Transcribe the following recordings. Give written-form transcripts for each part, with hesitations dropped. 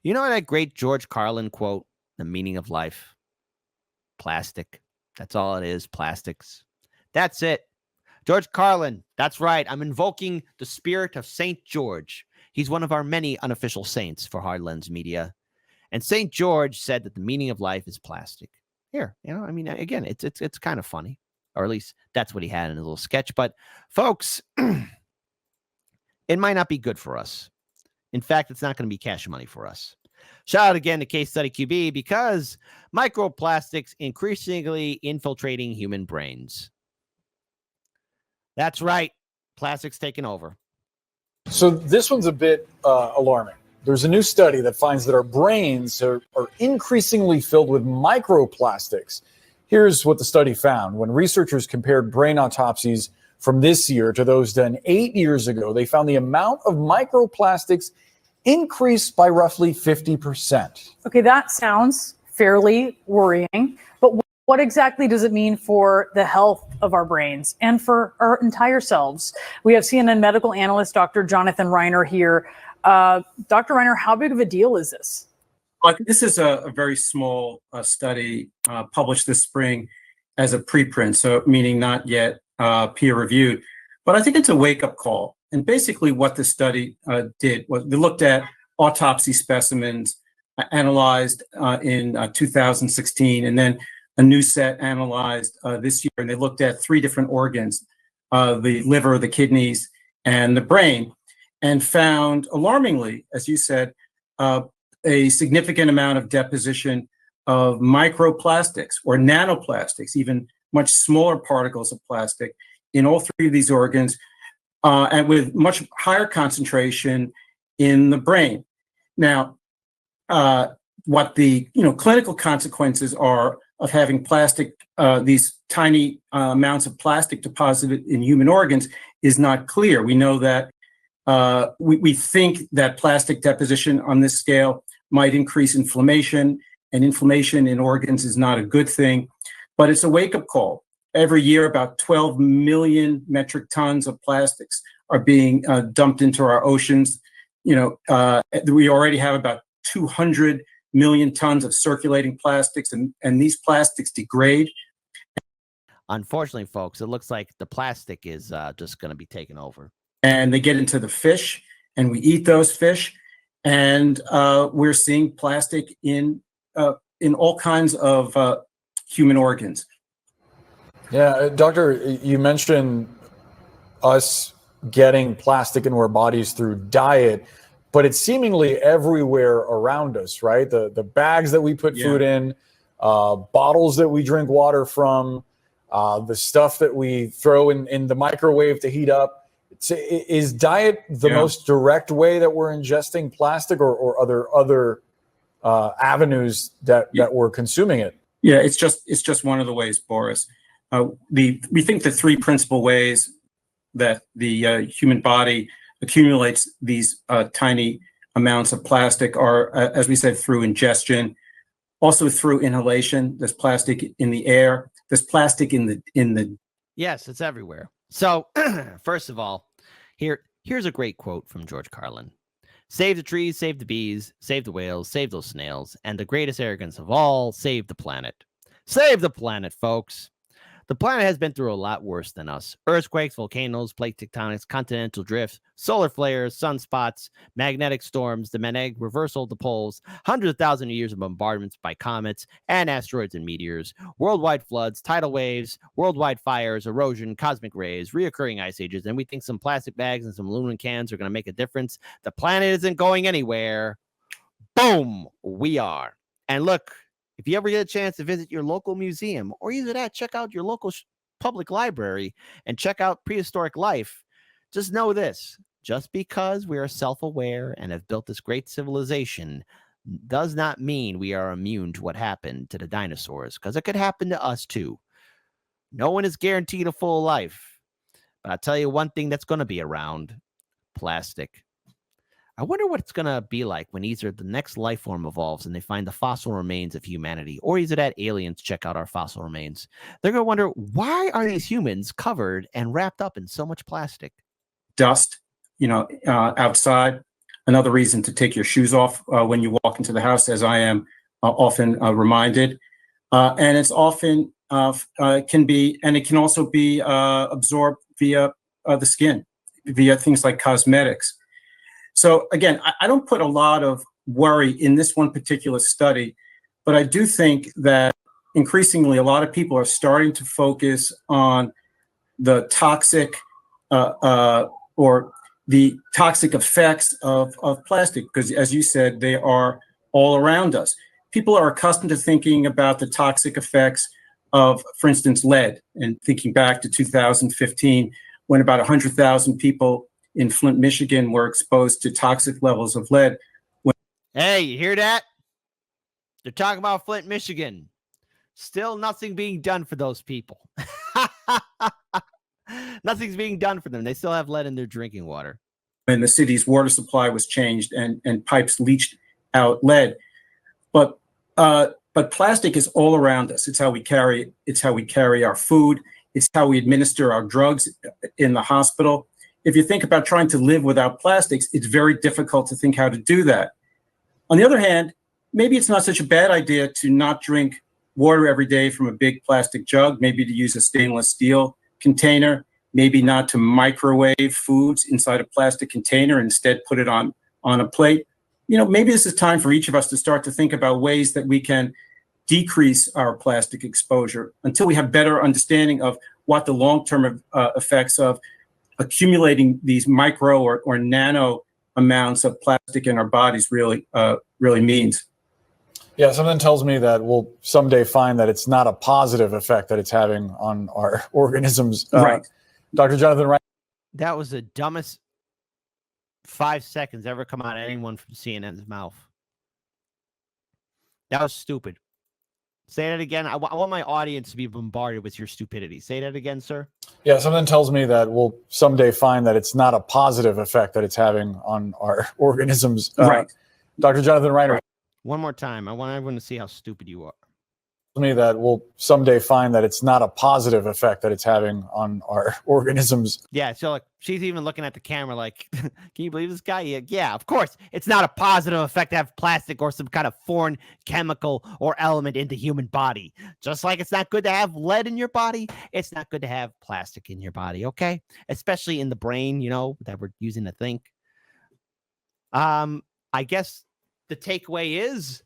You know that great George Carlin quote, the meaning of life? Plastic. That's all it is, plastics. That's it. George Carlin, that's right. I'm invoking the spirit of St. George. He's one of our many unofficial saints for Hard Lens Media. And St. George said that the meaning of life is plastic. Here, I mean, again, it's kind of funny, or at least that's what he had in a little sketch. But folks, it might not be good for us. In fact, it's not going to be cash money for us. Shout out again to Case Study QB because microplastics increasingly infiltrating human brains. That's right. Plastics taking over. So this one's a bit alarming. There's a new study that finds that our brains are increasingly filled with microplastics. Here's what the study found. When researchers compared brain autopsies from this year to those done 8 years ago, they found the amount of microplastics increased by roughly 50%. Okay, that sounds fairly worrying, but what exactly does it mean for the health of our brains and for our entire selves? We have CNN medical analyst Dr. Jonathan Reiner here. Dr. Reiner, how big of a deal is this? Well, this is a very small study published this spring as a preprint, so meaning not yet peer-reviewed. But I think it's a wake-up call. And basically what the study did was they looked at autopsy specimens analyzed in 2016, and then a new set analyzed this year, and they looked at 3 different organs, the liver, the kidneys, and the brain, and found, alarmingly, as you said, a significant amount of deposition of microplastics or nanoplastics, even much smaller particles of plastic in all 3 of these organs, and with much higher concentration in the brain. Now, what the clinical consequences are of having plastic, these tiny amounts of plastic deposited in human organs is not clear. We know that we think that plastic deposition on this scale might increase inflammation, and inflammation in organs is not a good thing, but it's a wake-up call. Every year, about 12 million metric tons of plastics are being dumped into our oceans. We already have about 200 million tons of circulating plastics, and these plastics degrade. Unfortunately, folks, it looks like the plastic is just going to be taken over. And they get into the fish, and we eat those fish, and we're seeing plastic in all kinds of human organs. Yeah, Doctor, you mentioned us getting plastic into our bodies through diet, but it's seemingly everywhere around us, right? The bags that we put food in, bottles that we drink water from, the stuff that we throw in the microwave to heat up. Is diet the most direct way that we're ingesting plastic, or other avenues that we're consuming it? Yeah, it's just one of the ways, Boris. We think the 3 principal ways that the human body accumulates these tiny amounts of plastic are, as we said, through ingestion, also through inhalation. There's plastic in the air. There's plastic in the. Yes, it's everywhere. So, first of all, here's a great quote from George Carlin. Save the trees, save the bees, save the whales, save those snails, and the greatest arrogance of all, save the planet. Save the planet, folks. The planet has been through a lot worse than us. Earthquakes, volcanoes, plate tectonics, continental drifts, solar flares, sunspots, magnetic storms, the magnetic reversal of the poles, hundreds of thousands of years of bombardments by comets and asteroids and meteors, worldwide floods, tidal waves, worldwide fires, erosion, cosmic rays, reoccurring ice ages, and we think some plastic bags and some aluminum cans are going to make a difference. The planet isn't going anywhere. Boom, we are. And look, if you ever get a chance to visit your local museum, or either that, check out your local public library and check out prehistoric life, just know this: just because we are self-aware and have built this great civilization does not mean we are immune to what happened to the dinosaurs, because it could happen to us too. No one is guaranteed a full life, but I'll tell you one thing that's going to be around: plastic. I wonder what it's going to be like when either the next life form evolves and they find the fossil remains of humanity, or either that aliens check out our fossil remains. They're going to wonder, why are these humans covered and wrapped up in so much plastic? Dust, outside, another reason to take your shoes off when you walk into the house, as I am often reminded. And it's often it can also be absorbed via the skin, via things like cosmetics. So again, I don't put a lot of worry in this one particular study, but I do think that increasingly a lot of people are starting to focus on the toxic or the toxic effects of plastic, because as you said, they are all around us. People are accustomed to thinking about the toxic effects of, for instance, lead, and thinking back to 2015, when about 100,000 people in Flint, Michigan were exposed to toxic levels of lead. Hey, you hear that? They're talking about Flint, Michigan. Still nothing being done for those people. Nothing's being done for them. They still have lead in their drinking water. When the city's water supply was changed and pipes leached out lead. But plastic is all around us. It's how we carry our food. It's how we administer our drugs in the hospital. If you think about trying to live without plastics, it's very difficult to think how to do that. On the other hand, maybe it's not such a bad idea to not drink water every day from a big plastic jug, maybe to use a stainless steel container, maybe not to microwave foods inside a plastic container, instead put it on a plate. Maybe this is time for each of us to start to think about ways that we can decrease our plastic exposure until we have better understanding of what the long-term effects of accumulating these micro or nano amounts of plastic in our bodies really means. Yeah, something tells me that we'll someday find that it's not a positive effect that it's having on our organisms. Right. Dr. Jonathan Ryan. That was the dumbest 5 seconds ever come out of anyone from CNN's mouth. That was stupid. Say that again. I want my audience to be bombarded with your stupidity. Say that again, sir. Yeah, something tells me that we'll someday find that it's not a positive effect that it's having on our organisms. Right. Dr. Jonathan Reiner. One more time. I want everyone to see how stupid you are. Me that we'll someday find that it's not a positive effect that it's having on our organisms. Yeah, so like she's even looking at the camera like, can you believe this guy? Yeah, of course. It's not a positive effect to have plastic or some kind of foreign chemical or element in the human body. Just like it's not good to have lead in your body, it's not good to have plastic in your body, okay? Especially in the brain, that we're using to think. I guess the takeaway is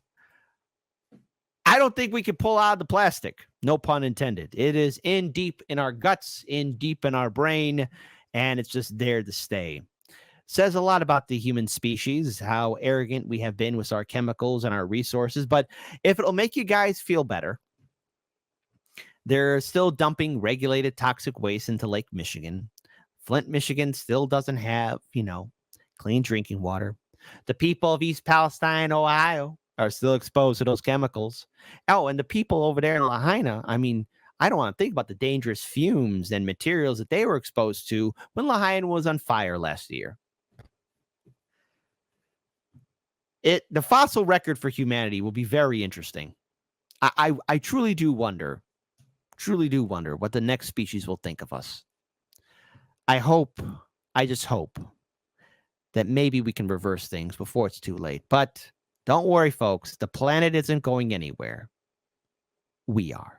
I don't think we can pull out the plastic. No pun intended. It is in deep in our guts, in deep in our brain, and it's just there to stay. Says a lot about the human species, how arrogant we have been with our chemicals and our resources. But if it'll make you guys feel better, they're still dumping regulated toxic waste into Lake Michigan. Flint, Michigan still doesn't have, clean drinking water. The people of East Palestine, Ohio, are still exposed to those chemicals. Oh, and the people over there in Lahaina, I don't want to think about the dangerous fumes and materials that they were exposed to when Lahaina was on fire last year. The fossil record for humanity will be very interesting. I truly do wonder what the next species will think of us. I just hope that maybe we can reverse things before it's too late. But don't worry, folks. The planet isn't going anywhere. We are.